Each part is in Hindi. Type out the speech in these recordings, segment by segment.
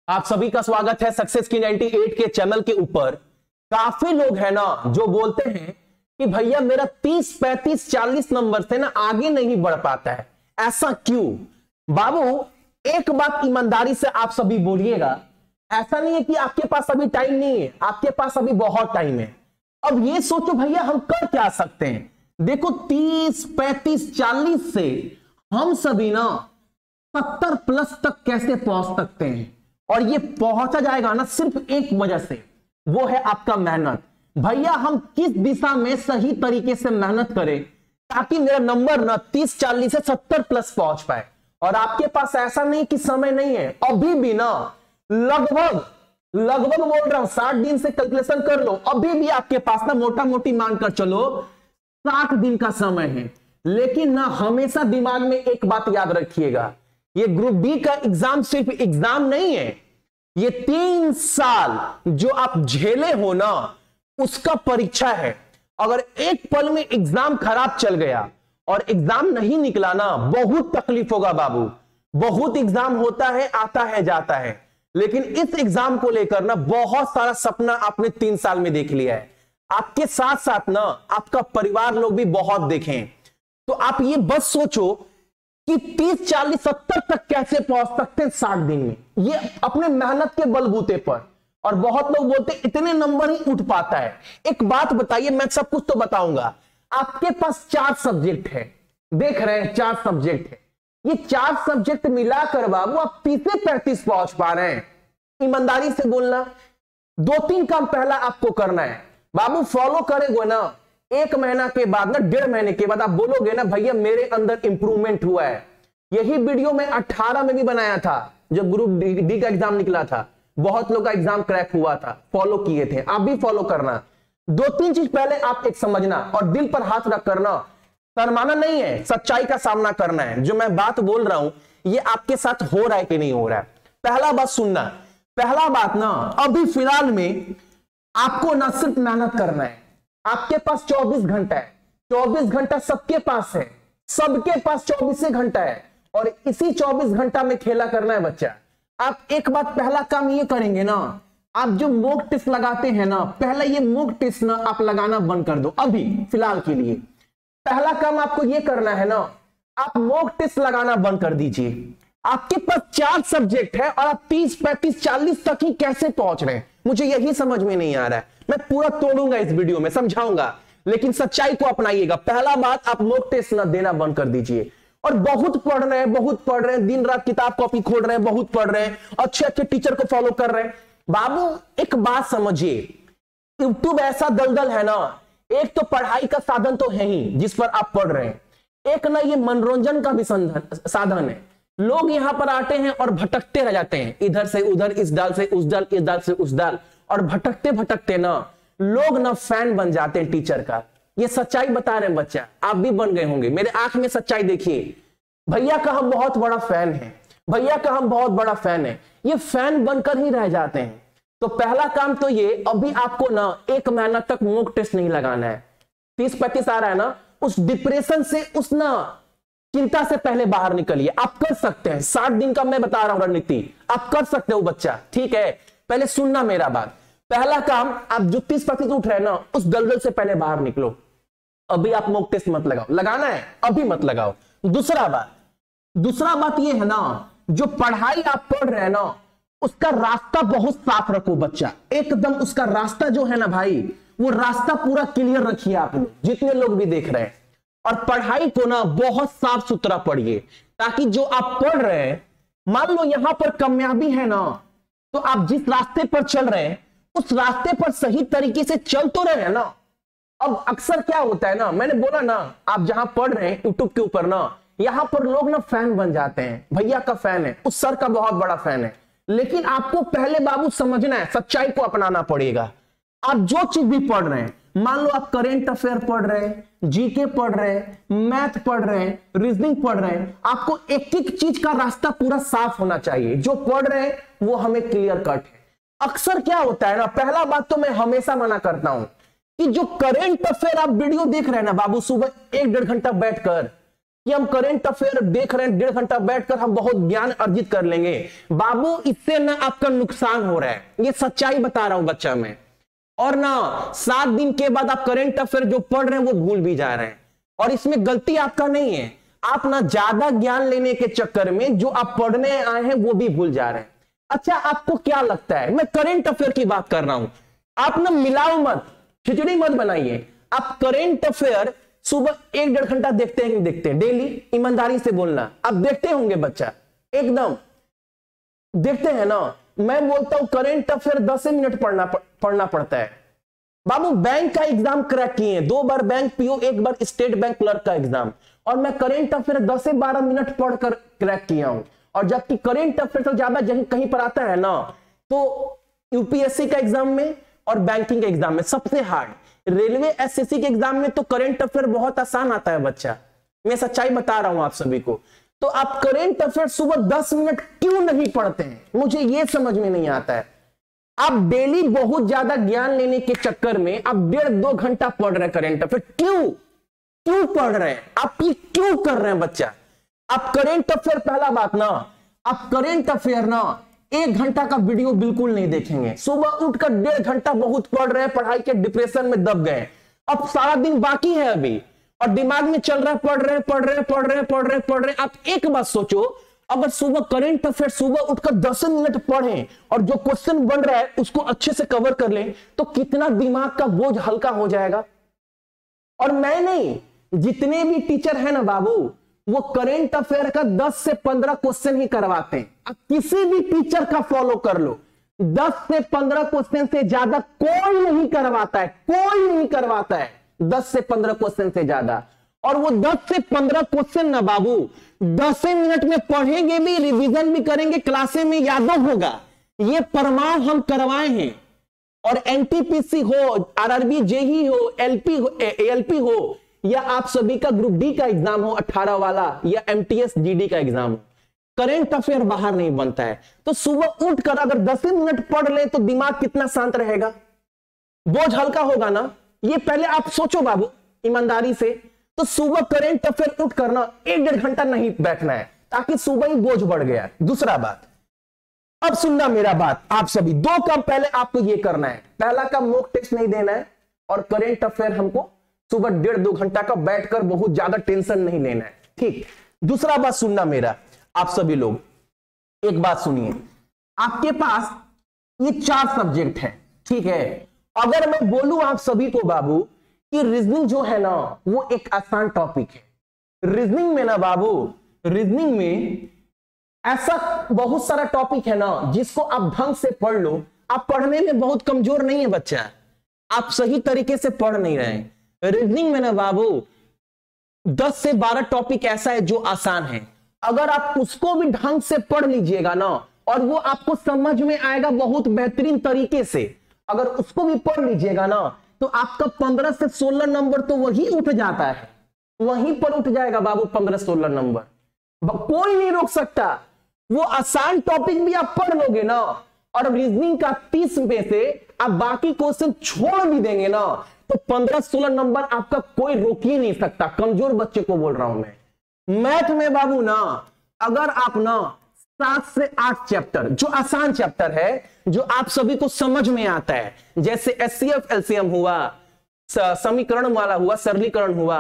आप सभी का स्वागत है सक्सेस की 98 के चैनल के ऊपर। काफी लोग हैं ना जो बोलते हैं कि भैया मेरा 30, 35, 40 नंबर से ना आगे नहीं बढ़ पाता है, ऐसा क्यों? बाबू एक बात ईमानदारी से आप सभी बोलिएगा, ऐसा नहीं है कि आपके पास अभी टाइम नहीं है, आपके पास अभी बहुत टाइम है। अब ये सोचो भैया हम कर क्या सकते हैं। देखो 30, 35, 40 से हम सभी ना 70 प्लस तक कैसे पहुंच सकते हैं, और ये पहुंचा जाएगा ना सिर्फ एक वजह से, वो है आपका मेहनत। भैया हम किस दिशा में सही तरीके से मेहनत करें ताकि मेरा नंबर ना 30, 40 से 70 प्लस पहुंच पाए। और आपके पास ऐसा नहीं कि समय नहीं है, अभी भी ना लगभग बोल रहा हूं 60 दिन से कैलकुलेशन कर लो, अभी भी आपके पास ना मोटा मोटी मानकर चलो 60 दिन का समय है। लेकिन ना हमेशा दिमाग में एक बात याद रखिएगा, ये ग्रुप डी का एग्जाम सिर्फ एग्जाम नहीं है, ये 3 साल जो आप झेले हो ना उसका परीक्षा है। अगर एक पल में एग्जाम खराब चल गया और एग्जाम नहीं निकला ना, बहुत तकलीफ होगा बाबू। बहुत एग्जाम होता है, आता है, जाता है, लेकिन इस एग्जाम को लेकर ना बहुत सारा सपना आपने 3 साल में देख लिया है। आपके साथ साथ ना आपका परिवार लोग भी बहुत देखें। तो आप ये बस सोचो कि 30, 40, 70 तक कैसे पहुंच सकते हैं 60 दिन में, ये अपने मेहनत के बलबूते पर। और बहुत लोग बोलते हैं इतने नंबर ही उठ पाता है। एक बात बताइए, मैं सब कुछ तो बताऊंगा। आपके पास 4 सब्जेक्ट है, देख रहे हैं 4 सब्जेक्ट है, ये 4 सब्जेक्ट मिलाकर बाबू आप 30 से 35 पहुंच पा रहे हैं। ईमानदारी से बोलना, 2-3 काम पहला आपको करना है बाबू। फॉलो करेंगे ना, 1 महीना के बाद ना 1.5 महीने के बाद आप बोलोगे ना भैया मेरे अंदर इंप्रूवमेंट हुआ है। यही वीडियो मैं 18 में भी बनाया था जब ग्रुप डी का एग्जाम निकला था, बहुत लोग का एग्जाम क्रैक हुआ था, फॉलो किए थे, आप भी फॉलो करना। 2-3 चीज पहले आप एक समझना और दिल पर हाथ रख करना, शर्माना नहीं है, सच्चाई का सामना करना है। जो मैं बात बोल रहा हूं ये आपके साथ हो रहा है कि नहीं हो रहा है। पहला बात सुनना, पहला बात ना अभी फिलहाल में आपको ना सिर्फ मेहनत करना है। आपके पास 24 घंटा है, 24 घंटा सबके पास है, सबके पास 24 घंटा है, और इसी 24 घंटा में खेला करना है बच्चा। आप एक बात पहला काम ये करेंगे ना, आप जो मॉक टेस्ट लगाते हैं ना, पहले ये मॉक टेस्ट ना आप लगाना बंद कर दो अभी फिलहाल के लिए। पहला काम आपको ये करना है ना, आप मॉक टेस्ट लगाना बंद कर दीजिए। आपके पास 4 सब्जेक्ट है और आप 30, 35, 40 तक ही कैसे पहुंच रहे हैं, मुझे यही समझ में नहीं आ रहा है। मैं पूरा तोड़ूंगा इस वीडियो में, समझाऊंगा, लेकिन सच्चाई को अपनाइएगा। पहला बात, आप मॉक टेस्ट ना देना बंद कर दीजिए। और बहुत पढ़ रहे हैं, बहुत पढ़ रहे हैं, दिन रात किताब कॉपी खोल रहे हैं, बहुत पढ़ रहे हैं, अच्छे अच्छे टीचर को फॉलो कर रहे हैं। बाबू एक बात समझिए, यूट्यूब ऐसा दलदल है ना, एक तो पढ़ाई का साधन तो है ही जिस पर आप पढ़ रहे हैं, एक ना ये मनोरंजन का भी साधन है। लोग यहां पर आते हैं और भटकते रह जाते हैं, इधर से उधर, इस डाल से उस डाल, इस डाल से उस डाल, और भटकते भटकते ना लोग ना फैन बन जाते हैं टीचर का। ये सच्चाई बता रहे हैं बच्चा, आप भी बन गए होंगे। मेरे आंख में सच्चाई देखिए, भैया का हम बहुत बड़ा फैन है, भैया का हम बहुत बड़ा फैन है, ये फैन बनकर ही रह जाते हैं। तो पहला काम तो ये, अभी आपको ना 1 महीना तक मॉक टेस्ट नहीं लगाना है। 30-35 आ रहा है ना, उस डिप्रेशन से, उस ना चिंता से पहले बाहर निकलिए। आप कर सकते हैं, 60 दिन का मैं बता रहा हूं रणनीति, आप कर सकते हो बच्चा, ठीक है। पहले सुनना मेरा बात, पहला काम, आप जो 30% उठ रहे हैं ना उस दलदल से पहले बाहर निकलो। अभी आप मॉक टेस्ट मत लगाओ, लगाना है अभी मत लगाओ। दूसरा बात ये है ना, जो पढ़ाई आप पढ़ रहे हैं ना उसका रास्ता बहुत साफ रखो बच्चा, एकदम उसका रास्ता जो है ना भाई, वो रास्ता पूरा क्लियर रखिए आप लोग, जितने लोग भी देख रहे हैं। और पढ़ाई को ना बहुत साफ सुथरा पढ़िए, ताकि जो आप पढ़ रहे हैं, मान लो यहां पर कामयाबी है ना, तो आप जिस रास्ते पर चल रहे हैं उस रास्ते पर सही तरीके से चल तो रहे हैं ना। अब अक्सर क्या होता है ना, मैंने बोला ना, आप जहां पढ़ रहे हैं यूट्यूब के ऊपर ना, यहां पर लोग ना फैन बन जाते हैं, भैया का फैन है, उस सर का बहुत बड़ा फैन है। लेकिन आपको पहले बाबू समझना है, सच्चाई को अपनाना पड़ेगा। आप जो चीज भी पढ़ रहे हैं, मान लो आप करेंट अफेयर पढ़ रहे हैं, जीके पढ़ रहे हैं, मैथ पढ़ रहे हैं, रीजनिंग पढ़ रहे हैं, आपको एक एक चीज का रास्ता पूरा साफ होना चाहिए। जो पढ़ रहे हैं वो हमें क्लियर कट है। अक्सर क्या होता है ना, पहला बात तो मैं हमेशा मना करता हूं कि जो करेंट अफेयर आप वीडियो देख रहे हैं ना बाबू, सुबह 1-1.5 घंटा बैठकर, कि हम करंट अफेयर देख रहे हैं 1.5 घंटा बैठकर हम बहुत ज्ञान अर्जित कर लेंगे। बाबू इससे ना आपका नुकसान हो रहा है, ये सच्चाई बता रहा हूं बच्चा मैं। और ना 7 दिन के बाद आप करंट अफेयर जो पढ़ रहे हैं वो भूल भी जा रहे हैं, और इसमें गलती आपका नहीं है। आप ना ज्यादा ज्ञान लेने के चक्कर में जो आप पढ़ने आए हैं वो भी भूल जा रहे हैं। अच्छा आपको क्या लगता है, मैं करंट अफेयर की बात कर रहा हूं, आप ना मिलाओ मत, खिचड़ी मत बनाइए। आप करंट अफेयर सुबह 1-1.5 घंटा देखते हैं कि देखते हैं डेली? ईमानदारी से बोलना, आप देखते होंगे बच्चा, एकदम देखते हैं ना। मैं बोलता हूं करंट अफेयर 10 मिनट पढ़ना पड़ता है। बाबू बैंक का एग्जाम क्रैक किए हैं, 2 बार बैंक पीओ, 1 बार स्टेट बैंक क्लर्क का एग्जाम, और मैं करंट अफेयर 10 से 12 मिनट पढ़कर क्रैक किया हूं। और जबकि करंट अफेयर तो ज्यादा कहीं पर आता है ना, तो यूपीएससी का एग्जाम में और बैंकिंग के एग्जाम में सबसे हार्ड, रेलवे एसएससी के एग्जाम में तो करंट अफेयर बहुत आसान आता है बच्चा, मैं सच्चाई बता रहा हूं आप सभी को। तो आप करंट अफेयर सुबह 10 मिनट क्यों नहीं पढ़ते हैं, मुझे यह समझ में नहीं आता है। आप डेली बहुत ज्यादा ज्ञान लेने के चक्कर में आप 1.5-2 घंटा पढ़ रहे हैं करंट अफेयर, क्यों पढ़ रहे हैं आप, ये क्यों कर रहे हैं बच्चा? आप करंट अफेयर, पहला बात ना, आप करंट अफेयर ना 1 घंटा का वीडियो बिल्कुल नहीं देखेंगे। सुबह उठकर 1.5 घंटा बहुत पढ़ रहे हैं, पढ़ाई के डिप्रेशन में दब गए, अब सारा दिन बाकी है अभी और दिमाग में चल रहा है पढ़ रहे हैं। आप एक बात सोचो, अगर सुबह करंट अफेयर सुबह उठकर 10 मिनट पढ़ें और जो क्वेश्चन बन रहा है उसको अच्छे से कवर कर लें तो कितना दिमाग का बोझ हल्का हो जाएगा। और मैं नहीं, जितने भी टीचर हैं ना बाबू, वो करंट अफेयर का 10 से 15 क्वेश्चन ही करवाते हैं। आप किसी भी टीचर का फॉलो कर लो, 10 से 15 क्वेश्चन से ज्यादा कोई नहीं करवाता है, 10 से 15 क्वेश्चन से ज्यादा। और वो 10 से 15 क्वेश्चन ना बाबू 10 मिनट में पढ़ेंगे भी, रिवीजन भी करेंगे, क्लासे में यादव होगा, ये प्रमाण हम करवाए हैं। और एनटीपीसी हो, आरआरबी, जेई हो, एलपी हो, एएलपी हो, या आप सभी का ग्रुप डी का एग्जाम हो 18 वाला, या एमटीएस जीडी का एग्जाम हो, करंट अफेयर बाहर नहीं बनता है। तो सुबह उठकर अगर 10 मिनट पढ़ ले तो दिमाग कितना शांत रहेगा, बोझ हल्का होगा ना। ये पहले आप सोचो बाबू ईमानदारी से। तो सुबह करंट अफेयर उठ करना 1-1.5 घंटा नहीं बैठना है, ताकि सुबह ही बोझ बढ़ गया। दूसरा बात, अब सुनना मेरा बात, आप सभी 2 काम पहले आपको ये करना है। पहला काम मॉक टेस्ट नहीं देना है, और करंट अफेयर हमको सुबह 1.5-2 घंटा का बैठकर बहुत ज्यादा टेंशन नहीं लेना है, ठीक। दूसरा बात सुनना मेरा, आप सभी लोग एक बात सुनिए, आपके पास ये 4 सब्जेक्ट है, ठीक है। अगर मैं बोलूं आप सभी को बाबू कि रीजनिंग जो है ना वो एक आसान टॉपिक है। रीजनिंग में ना बाबू, रीजनिंग में ऐसा बहुत सारा टॉपिक है ना जिसको आप ढंग से पढ़ लो। आप पढ़ने में बहुत कमजोर नहीं है बच्चा, आप सही तरीके से पढ़ नहीं रहे हैं। रीजनिंग में ना बाबू 10 से 12 टॉपिक ऐसा है जो आसान है, अगर आप उसको भी ढंग से पढ़ लीजिएगा ना, और वो आपको समझ में आएगा बहुत बेहतरीन तरीके से, अगर उसको भी पढ़ लीजिएगा ना, तो आपका 15 से 16 नंबर तो वही उठ जाता है, वहीं पर उठ जाएगा बाबू 15-16 नंबर, कोई नहीं रोक सकता। वो आसान टॉपिक भी आप पढ़ लोगे ना, और रीजनिंग का 30 में से आप बाकी क्वेश्चन छोड़ भी देंगे ना, तो 15-16 नंबर आपका कोई रोक ही नहीं सकता। कमजोर बच्चे को बोल रहा हूं मैं। मैथ में बाबू ना, अगर आप ना 7 से 8 चैप्टर, जो आसान चैप्टर है, जो आप सभी को समझ में आता है, जैसे एचसीएफ एलसीएम हुआ, समीकरण वाला हुआ, सरलीकरण हुआ,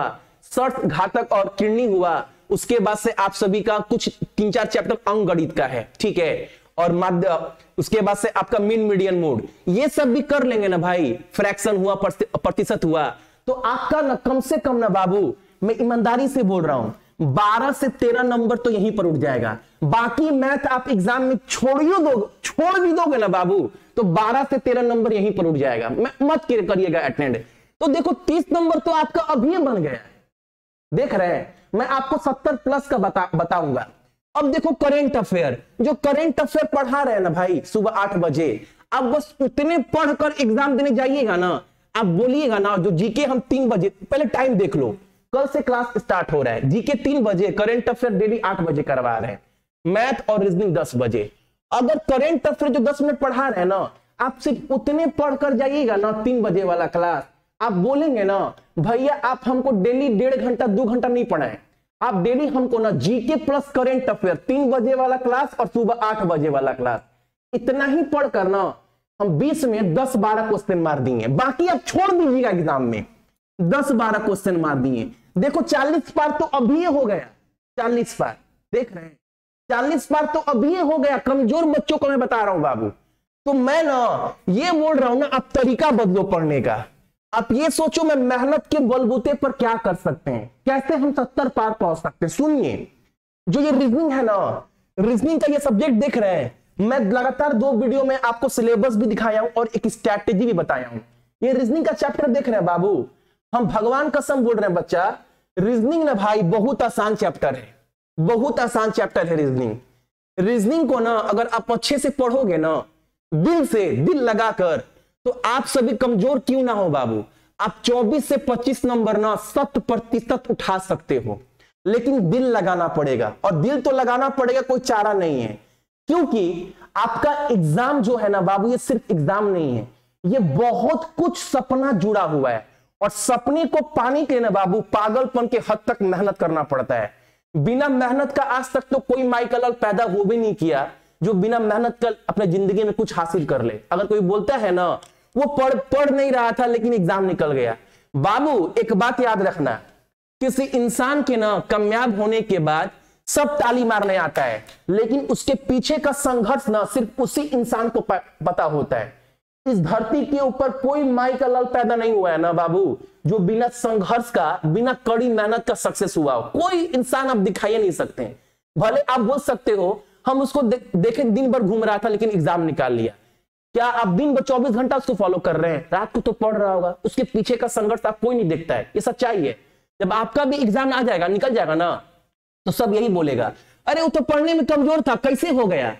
शर्त घातक और किरणनी हुआ, उसके बाद से आप सभी का कुछ 3-4 चैप्टर अंक गणित का है, ठीक है, और माध्य, उसके बाद से आपका मीन मीडियन मोड, ये सब भी कर लेंगे ना भाई, फ्रैक्शन हुआ, प्रतिशत हुआ, तो आपका ना कम से कम ना बाबू, मैं ईमानदारी से बोल रहा हूं, 12 से 13 नंबर तो यहीं पर उठ जाएगा। बाकी मैथ आप एग्जाम में छोड़ भी दोगे ना बाबू, तो 12 से 13 नंबर यहीं पर उठ जाएगा, मत करिएगा अटेंड। तो देखो 30 नंबर तो आपका अभी बन गया, देख रहे हैं, मैं आपको 70 प्लस का बताऊंगा। अब देखो करंट अफेयर, जो करंट अफेयर पढ़ा रहे हैं ना भाई सुबह 8 बजे, आप बस उतने पढ़कर एग्जाम देने जाइएगा ना, आप बोलिएगा ना, जो जीके हम 3 बजे, पहले टाइम देख लो, कल से क्लास स्टार्ट हो रहा है, जीके 3 बजे, करंट अफेयर डेली 8 बजे करवा रहे हैं, मैथ और रीजनिंग 10 बजे। अगर करंट अफेयर जो 10 मिनट पढ़ा रहे हैं ना, आप सिर्फ उतने पढ़कर जाइएगा ना 3 बजे वाला क्लास, आप बोलेंगे ना भैया आप हमको डेली 1.5 घंटा 2 घंटा नहीं पढ़ाएं, आप डेली हमको ना जीके प्लस करेंट अफेयर 3 बजे वाला क्लास और सुबह 8 बजे वाला क्लास, इतना ही पढ़कर ना हम 20 में 10-12 क्वेश्चन मार दिए, बाकी आप छोड़ दीजिएगा एग्जाम में 10-12 क्वेश्चन मार दिए। देखो 40 पार तो अभी हो गया, 40 पार देख रहे हैं, 40 पार तो अभी हो गया। कमजोर बच्चों को मैं बता रहा हूं बाबू। तो मैं ना ये बोल रहा हूं ना, आप तरीका बदलो पढ़ने का। आप ये सोचो मैं मेहनत के बलबूते पर क्या कर सकते हैं, कैसे हम 70 पार पहुंच सकते हैं। सुनिए, जो ये रीजनिंग है ना, रीजनिंग का ये सब्जेक्ट देख रहे हैं, मैं लगातार 2 वीडियो में आपको सिलेबस भी दिखाया हूं और एक स्ट्रैटेजी भी बताया हूं। ये रीजनिंग का चैप्टर देख रहे हैं बाबू, हम भगवान कसम बोल रहे हैं बच्चा, रीजनिंग ना भाई बहुत आसान चैप्टर है, बहुत आसान चैप्टर है रीजनिंग। रीजनिंग को ना अगर आप अच्छे से पढ़ोगे ना, दिल से, दिल लगाकर, तो आप सभी कमजोर क्यों ना हो बाबू, आप 24 से 25 नंबर ना 100% उठा सकते हो। लेकिन दिल लगाना पड़ेगा, और दिल तो लगाना पड़ेगा, कोई चारा नहीं है। क्योंकि आपका एग्जाम जो है ना बाबू, ये सिर्फ एग्जाम नहीं है, ये बहुत कुछ सपना जुड़ा हुआ है। और सपने को पाने के लिए ना बाबू पागलपन के हद तक मेहनत करना पड़ता है। बिना मेहनत का आज तक तो कोई माइकल पैदा हो भी नहीं किया जो बिना मेहनत कर अपने जिंदगी में कुछ हासिल कर ले। अगर कोई बोलता है ना वो पढ़ नहीं रहा था लेकिन एग्जाम निकल गया, बाबू एक बात याद रखना, किसी इंसान के ना कामयाब होने के बाद सब ताली मारने आता है, लेकिन उसके पीछे का संघर्ष ना सिर्फ उसी इंसान को पता होता है। इस धरती के ऊपर कोई माई का लाल पैदा नहीं हुआ है ना बाबू जो बिना संघर्ष का, बिना कड़ी मेहनत का सक्सेस हुआ हो। कोई इंसान आप दिखाई नहीं सकते। भले आप बोल सकते हो हम उसको देखे दिन भर घूम रहा था लेकिन एग्जाम निकाल लिया, क्या आप दिन भर 24 घंटा उसको फॉलो कर रहे हैं? रात को तो पढ़ रहा होगा, उसके पीछे का संघर्ष आप कोई नहीं देखता है। ये सच्चाई है। जब आपका भी एग्जाम आ जाएगा, निकल जाएगा ना, तो सब यही बोलेगा, अरे वो तो पढ़ने में कमजोर था, कैसे हो गया,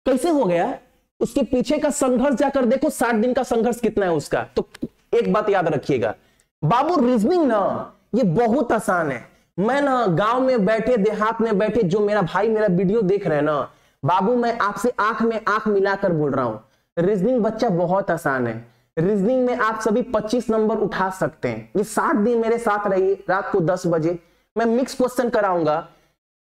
कैसे हो गया? उसके पीछे का संघर्ष जाकर देखो, 60 दिन का संघर्ष कितना है उसका। तो एक बात याद रखिएगा बाबू, रीजनिंग ना ये बहुत आसान है। मैं ना गांव में बैठे, देहात में बैठे जो मेरा भाई मेरा वीडियो देख रहे हैं ना बाबू, मैं आपसे आंख में आंख मिलाकर बोल रहा हूं, रीजनिंग बच्चा बहुत आसान है। रीजनिंग में आप सभी 25 नंबर उठा सकते हैं। ये 60 दिन मेरे साथ रहिए, रात को 10 बजे मैं मिक्स क्वेश्चन कराऊंगा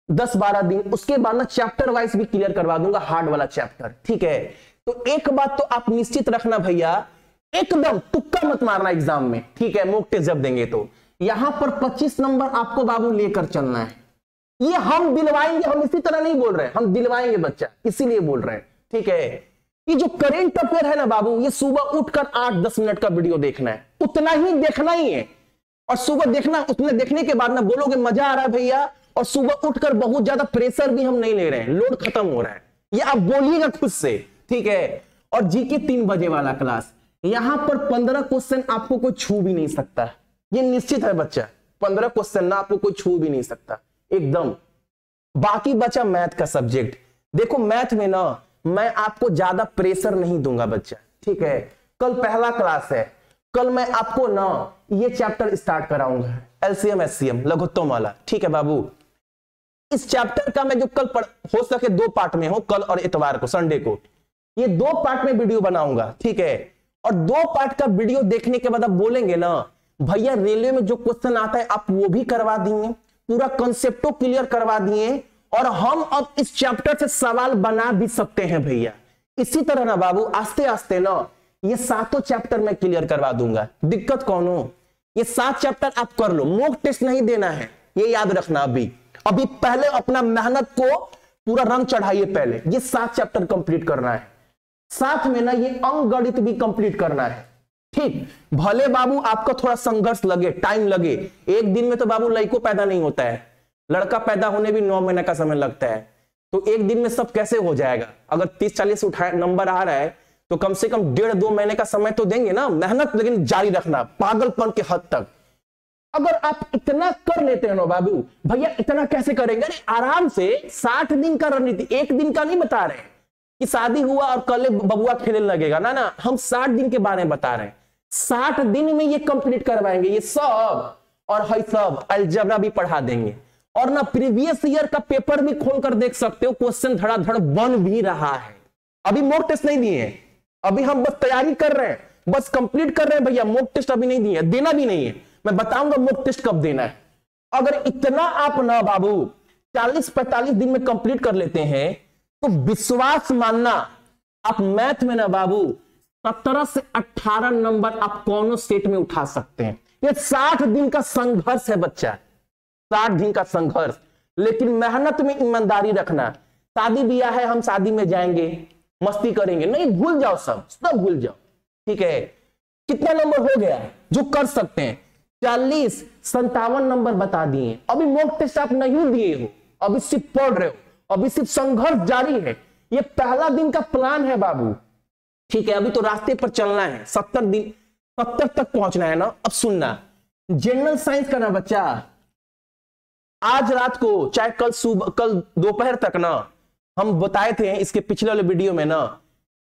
10-12 दिन, उसके बाद ना चैप्टर वाइज भी क्लियर करवा दूंगा, हार्ड वाला चैप्टर, ठीक है? तो एक बात तो आप निश्चित रखना भैया, एकदम तुक्का मत मारना एग्जाम में, ठीक है? मॉक टेस्ट जब देंगे तो यहां पर 25 नंबर आपको बाबू लेकर चलना है। ये हम दिलवाएंगे, हम इसी तरह नहीं बोल रहे हैं, हम दिलवाएंगे बच्चा, इसीलिए बोल रहे हैं, ठीक है? ये जो करेंट अफेयर है ना बाबू, ये सुबह उठकर 8-10 मिनट का वीडियो देखना है, उतना ही देखना ही है। और सुबह देखना, उतने देखने के बाद ना बोलोगे मजा आ रहा है भैया, और सुबह उठकर बहुत ज्यादा प्रेशर भी हम नहीं ले रहे हैं, लोड खत्म हो रहा है, ये आप बोलिएगा खुद से, ठीक है? और जीके 3 बजे वाला क्लास, यहां पर 15 क्वेश्चन आपको कोई छू भी नहीं सकता, ये निश्चित है बच्चा। 15 क्वेश्चन ना आपको कोई छू भी नहीं सकता एकदम। बाकी बचा मैथ का सब्जेक्ट। देखो मैथ में ना मैं आपको ज्यादा प्रेशर नहीं दूंगा बच्चा, ठीक है? कल पहला क्लास है, कल मैं आपको ना ये चैप्टर स्टार्ट कराऊंगा, एलसीएम एचसीएम लघुत्तम वाला, ठीक है बाबू? इस चैप्टर का मैं जो कल हो सके 2 पार्ट में हो, कल और इतवार को, संडे को, ये 2 पार्ट में वीडियो बनाऊंगा, ठीक है? और 2 पार्ट का वीडियो देखने के बाद आप बोलेंगे ना भैया रेलवे में जो क्वेश्चन आता है आप वो भी करवा दिए, पूरा कंसेप्टो क्लियर करवा दिए, और हम अब इस चैप्टर से सवाल बना भी सकते हैं भैया। इसी तरह ना बाबू आस्ते आस्ते ना ये 7 चैप्टर मैं क्लियर करवा दूंगा, दिक्कत कौन हो? ये 7 चैप्टर आप कर लो, मॉक टेस्ट नहीं देना है, ये याद रखना। अभी पहले अपना मेहनत को पूरा रंग चढ़ाइए, पहले ये 7 चैप्टर कंप्लीट करना है, साथ में ना ये अंक गणित भी कंप्लीट करना है, ठीक? भले बाबू आपका थोड़ा संघर्ष लगे, टाइम लगे, एक दिन में तो बाबू लड़को पैदा नहीं होता है, लड़का पैदा होने भी 9 महीने का समय लगता है। तो एक दिन में सब कैसे हो जाएगा? अगर 30-40 नंबर आ रहा है तो कम से कम 1.5-2 महीने का समय तो देंगे ना, मेहनत लेकिन जारी रखना, पागलपन के हद तक। अगर आप इतना कर लेते हैं ना बाबू, भैया इतना कैसे करेंगे? अरे आराम से 60 दिन का रणनीति, एक दिन का नहीं बता रहे कि शादी हुआ और कल बबुआ खेलने लगेगा, ना ना, हम 60 दिन के बारे में बता रहे हैं। 60 दिन में ये कंप्लीट करवाएंगे ये सब, और है सब अलजेब्रा भी पढ़ा देंगे, और ना प्रीवियस ईयर का पेपर भी खोलकर देख सकते हो, क्वेश्चन धड़ाधड़ बन भी रहा है। अभी मॉक टेस्ट नहीं दिए हैं, अभी हम बस तैयारी कर रहे हैं, बस कंप्लीट कर रहे हैं भैया, मॉक टेस्ट अभी नहीं दिए, देना भी नहीं है। मैं बताऊंगा मॉक टेस्ट कब देना है, अगर इतना आप ना बाबू 40-45 दिन में कंप्लीट कर लेते हैं तो विश्वास मानना, आप मैथ में ना बाबू 17 से 18 नंबर आप कौनों सेट में उठा सकते हैं। ये 60 दिन का संघर्ष है बच्चा, 60 दिन का संघर्ष। लेकिन मेहनत में ईमानदारी रखना। शादी ब्याह है, हम शादी में जाएंगे मस्ती करेंगे, नहीं, भूल जाओ, सब भूल जाओ। ठीक है, कितना नंबर हो गया जो कर सकते हैं? 40, 57 नंबर बता दिए। अभी मॉक टेस्ट आप नहीं दिए हो, अभी सिर्फ पढ़ रहे हो, अभी सिर्फ संघर्ष जारी है। ये पहला दिन का प्लान है बाबू। ठीक है, अभी तो रास्ते पर चलना है, 70 तक पहुंचना है ना। अब सुनना, जनरल साइंस का ना बच्चा, आज रात को चाहे कल दोपहर तक ना, हम बताए थे इसके पिछले वाले वीडियो में ना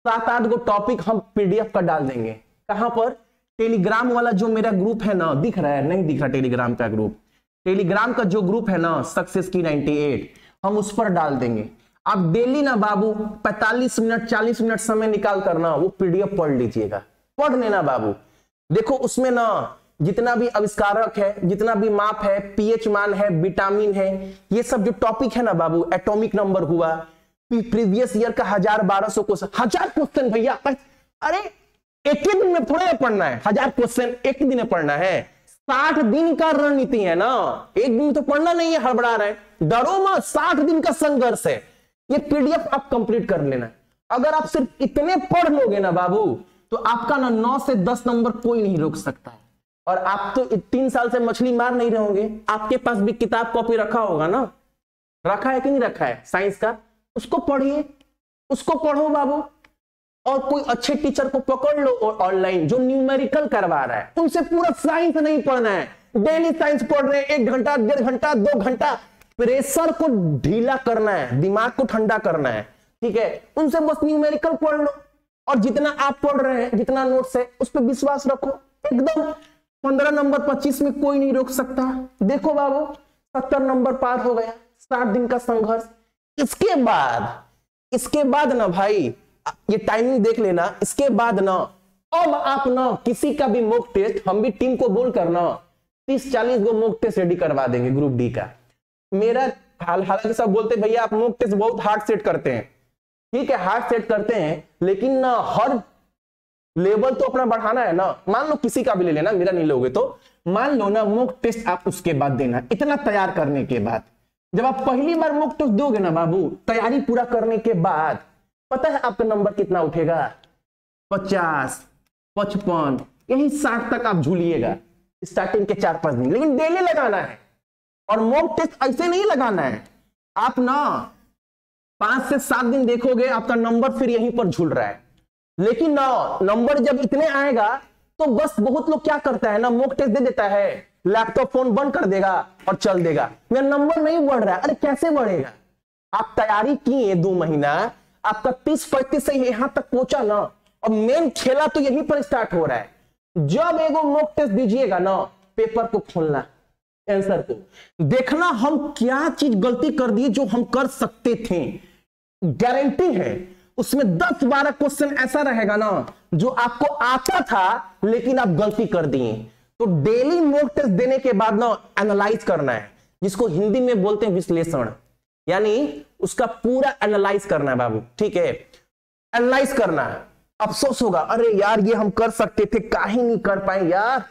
7-8 गो टॉपिक हम पीडीएफ का डाल देंगे। कहां पर? टेलीग्राम वाला जो मेरा ग्रुप है ना, दिख रहा है? नहीं दिख रहा टेलीग्राम का ग्रुप? टेलीग्राम का जो ग्रुप है ना सक्सेस की 98, हम उस पर डाल देंगे। आप डेली ना बाबू 45 मिनट 40 मिनट समय निकाल कर ना वो पीडीएफ पढ़ लीजिएगा, पढ़ लेना बाबू। देखो उसमें ना जितना भी आविष्कारक है, जितना भी माप है, पीएच मान है, विटामिन है, ये सब जो टॉपिक है ना बाबू, एटॉमिक नंबर हुआ, प्रीवियस ईयर का 1000-1200 क्वेश्चन, 1000 क्वेश्चन भैया। अरे एक ही दिन में थोड़ा पढ़ना है 1000 क्वेश्चन, एक ही दिन में पढ़ना है। 60 दिन का रणनीति है ना, एक दिन में तो पढ़ना नहीं है, हड़बड़ा रहे, डरो मत, 60 दिन का संघर्ष है। ये पीडीएफ आप कंप्लीट कर लेना। अगर आप सिर्फ इतने पढ़ लोगे ना बाबू, तो आपका ना 9 से 10 नंबर कोई नहीं रोक सकता है। और आप तो 3 साल से मछली मार नहीं रहे होंगे, आपके पास भी किताब कॉपी रखा होगा ना, रखा है कि नहीं रखा है साइंस का? उसको पढ़िए, उसको पढ़ो बाबू। और कोई अच्छे टीचर को पकड़ लो ऑनलाइन जो न्यूमेरिकल करवा रहा है, उनसे पूरा साइंस नहीं पढ़ना है, डेली साइंस पढ़ रहे हैं 1 घंटा 1.5 घंटा 2 घंटा, प्रेशर को ढीला करना है, दिमाग को ठंडा करना है। ठीक है, उनसे बस न्यूमेरिकल पढ़ लो, और जितना आप पढ़ रहे हैं, जितना नोट्स है, उस पर विश्वास रखो। एकदम 15 नंबर 25 में कोई नहीं रोक सकता। देखो बाबू 70 नंबर पार हो गया, 60 दिन का संघर्ष। इसके बाद ना भाई, ये टाइमिंग देख लेना, इसके बाद ना अब आप ना किसी का भी मॉक टेस्ट, हम भी टीम को बोल कर ना 30-40 गो मॉक टेस्ट रेडी करवा देंगे ग्रुप डी का। मेरा हालांकि सब बोलते भैया आप मॉक टेस्ट बहुत हार्ड सेट करते हैं। ठीक है, हार्ड सेट करते हैं, लेकिन ना हर लेवल तो अपना बढ़ाना है ना। मान लो किसी का भी ले लेना, मेरा नहीं लोगे तो मान लो ना मॉक टेस्ट आप उसके बाद देना। इतना तैयार करने के बाद, जब आप पहली बार मॉक टेस्ट दोगे ना बाबू, तैयारी पूरा करने के बाद, पता है आपका नंबर कितना उठेगा? 50, 55, यही 60 तक आप झूलिएगा स्टार्टिंग के 4-5 दिन। लेकिन डेली लगाना है, और मॉक टेस्ट ऐसे नहीं लगाना है। आप ना 5 से 7 दिन देखोगे आपका नंबर फिर यहीं पर झूल रहा है। लेकिन ना नंबर जब इतने आएगा तो बस बहुत लोग क्या करता है ना, मॉक टेस्ट दे देता है, लैपटॉप फोन बंद कर देगा और चल देगा, मेरा नंबर नहीं बढ़ रहा है। अरे कैसे बढ़ेगा? आप तैयारी किए 2 महीना, आपका 30-35 से यहां तक पहुंचा ना, और मेन खेला तो यहीं पर स्टार्ट हो रहा है। जब एगो मॉक टेस्ट दीजिएगा ना, पेपर को खोलना, आंसर को देखना, हम क्या चीज गलती कर दी जो हम कर सकते थे। गारंटी है उसमें 10-12 क्वेश्चन ऐसा रहेगा ना जो आपको आता था लेकिन आप गलती कर दिए। तो डेली मॉक टेस्ट देने के बाद ना एनालाइज करना है, जिसको हिंदी में बोलते हैं विश्लेषण, यानी उसका पूरा एनालाइज करना है बाबू। ठीक है, एनालाइज करना है। अफसोस होगा, अरे यार ये हम कर सकते थे, काहे नहीं कर पाए यार।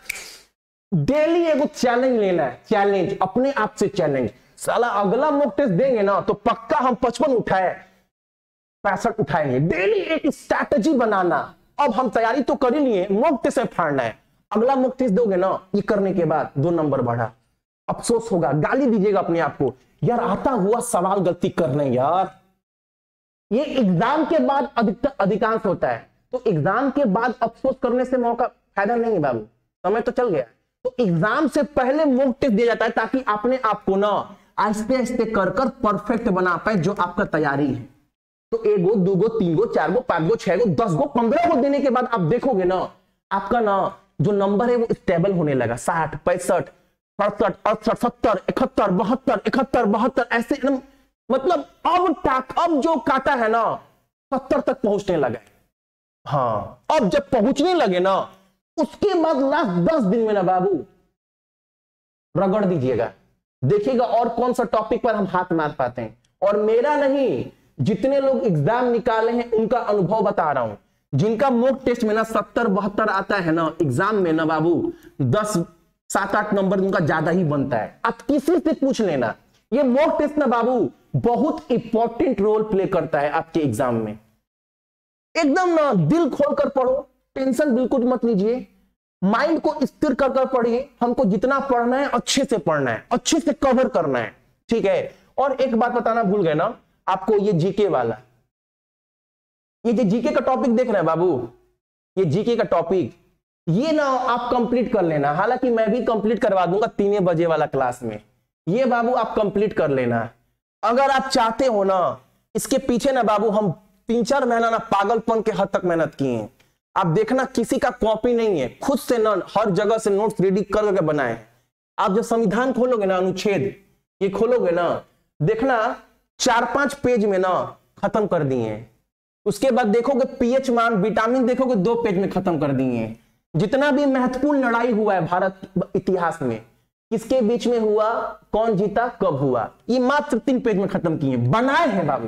डेली एगो चैलेंज लेना है, चैलेंज, अपने आप से चैलेंज। साला अगला मॉक टेस्ट देंगे ना तो पक्का हम 55 उठाए, 65 उठाएंगे। डेली एक स्ट्रैटेजी बनाना। अब हम तैयारी तो कर ही लिए, मॉक टेस्ट में फाड़ना है। अगला मॉक टेस्ट दोगे ना, ये करने के बाद 2 नंबर बढ़ा, अफसोस होगा, गाली दीजिएगा अपने आप को, यार आता हुआ सवाल गलती करना यार। ये एग्जाम के बाद अधिकांश होता है, तो एग्जाम के बाद अफसोस करने से मौका फायदा नहीं है बाबू, समय तो चल गया। तो एग्जाम से पहले मॉक टेस्ट दिया जाता है ताकि अपने आप को ना आहिस्ते आहिस्ते कर परफेक्ट बना पाए जो आपका तैयारी है। तो 1 गो 2 गो 3 गो 4 गो 5 गो 6 गो 10 गो 15 गो देने के बाद आप देखोगे ना, आपका ना जो नंबर है वो स्टेबल होने लगा। 60, 65, 67, 68, 70, 71, 72, 71, 72 ऐसे, मतलब अब जो काटा है ना 70 तक पहुंचने लगा। हाँ, अब जब पहुंचने लगे ना, उसके बाद लास्ट 10 दिन में ना बाबू रगड़ दीजिएगा, देखिएगा और कौन सा टॉपिक पर हम हाथ मार पाते हैं। और मेरा नहीं, जितने लोग एग्जाम निकाले हैं उनका अनुभव बता रहा हूं। जिनका मॉक टेस्ट में ना 70-72 आता है ना एग्जाम में ना बाबू, 10-7-8 नंबर उनका ज्यादा ही बनता है। आप किसी से पूछ लेना, ये मॉक टेस्ट ना बाबू बहुत इंपॉर्टेंट रोल प्ले करता है आपके एग्जाम में। एकदम ना दिल खोलकर पढ़ो, टेंशन बिल्कुल मत लीजिए, माइंड को स्थिर कर पढ़िए। हमको जितना पढ़ना है अच्छे से पढ़ना है, अच्छे से कवर करना है, ठीक है। और एक बात बताना भूल गए ना आपको, ये जीके वाला, ये जो जीके का टॉपिक देख रहे हैं बाबू, ये जीके का टॉपिक ये ना आप कंप्लीट कर लेना। हालांकि मैं भी कंप्लीट करवा दूंगा 3 बजे वाला क्लास में, ये बाबू आप कंप्लीट कर लेना। अगर आप चाहते हो ना, इसके पीछे ना बाबू हम 3-4 महीना ना पागलपन के हद तक मेहनत किए हैं। आप देखना किसी का कॉपी नहीं है, खुद से ना हर जगह से नोट्स रेडी करके बनाए। आप जब संविधान खोलोगे ना, अनुच्छेद ये खोलोगे ना, देखना 4-5 पेज में ना खत्म कर दिए। उसके बाद देखोगे पीएच मान, विटामिन देखोगे 2 पेज में खत्म कर दिए। जितना भी महत्वपूर्ण लड़ाई हुआ है भारत इतिहास में, किसके बीच में हुआ, कौन जीता, कब हुआ, ये मात्र 3 पेज में खत्म किए, बनाए हैं बाबू।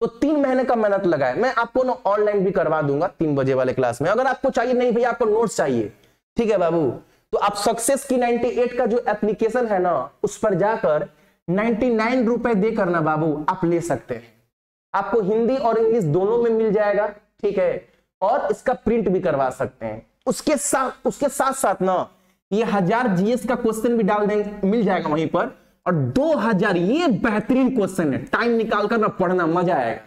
तो 3 महीने का मेहनत लगाए। मैं आपको ना ऑनलाइन भी करवा दूंगा 3 बजे वाले क्लास में। अगर आपको चाहिए, नहीं भैया आपको नोट्स चाहिए, ठीक है बाबू, तो आप सक्सेस की 98 का जो एप्लीकेशन है ना, उस पर जाकर 99 रुपए देकर ना बाबू आप ले सकते हैं। आपको हिंदी और इंग्लिश दोनों में मिल जाएगा, ठीक है, और इसका प्रिंट भी करवा सकते हैं। उसके साथ साथ ना ये 1000 जीएस का क्वेश्चन भी डाल देंगे, मिल जाएगा वहीं पर। और 2000 ये बेहतरीन क्वेश्चन है, टाइम निकाल कर ना पढ़ना, मजा आएगा।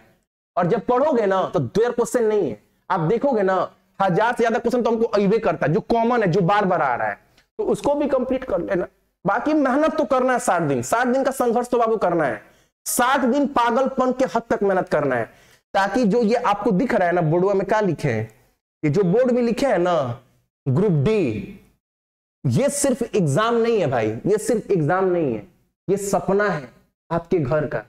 और जब पढ़ोगे ना तो 2 क्वेश्चन नहीं है, आप देखोगे ना 1000 से ज्यादा क्वेश्चन तो हमको अइबे करता है, जो कॉमन है, जो बार बार आ रहा है, तो उसको भी कंप्लीट कर लेना। बाकी मेहनत तो करना है 60 दिन का संघर्ष तो बाबू करना है। 60 दिन पागलपन के हद तक मेहनत करना है, ताकि जो ये आपको दिख रहा है ना बोर्डवा में क्या लिखे हैं, ये जो बोर्ड में लिखे हैं ना ग्रुप डी, ये सिर्फ एग्जाम नहीं है भाई, ये सिर्फ एग्जाम नहीं है, ये सपना है आपके घर का।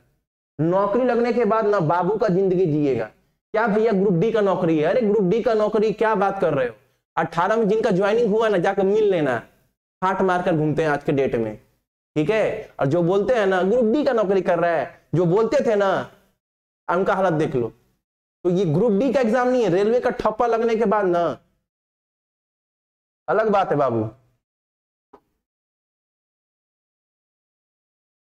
नौकरी लगने के बाद ना बाबू का जिंदगी जिएगा। क्या भैया ग्रुप डी का नौकरी है? अरे ग्रुप डी का नौकरी क्या बात कर रहे हो, 18 में जिनका ज्वाइनिंग हुआ ना जाकर मिल लेना, हाथ मारकर घूमते हैं आज के डेट में, ठीक है। और जो बोलते हैं ना ग्रुप डी का नौकरी कर रहा है, जो बोलते थे ना, उनका हालत देख लो। तो ये ग्रुप डी का एग्जाम नहीं है, रेलवे का ठप्पा लगने के बाद ना अलग बात है बाबू।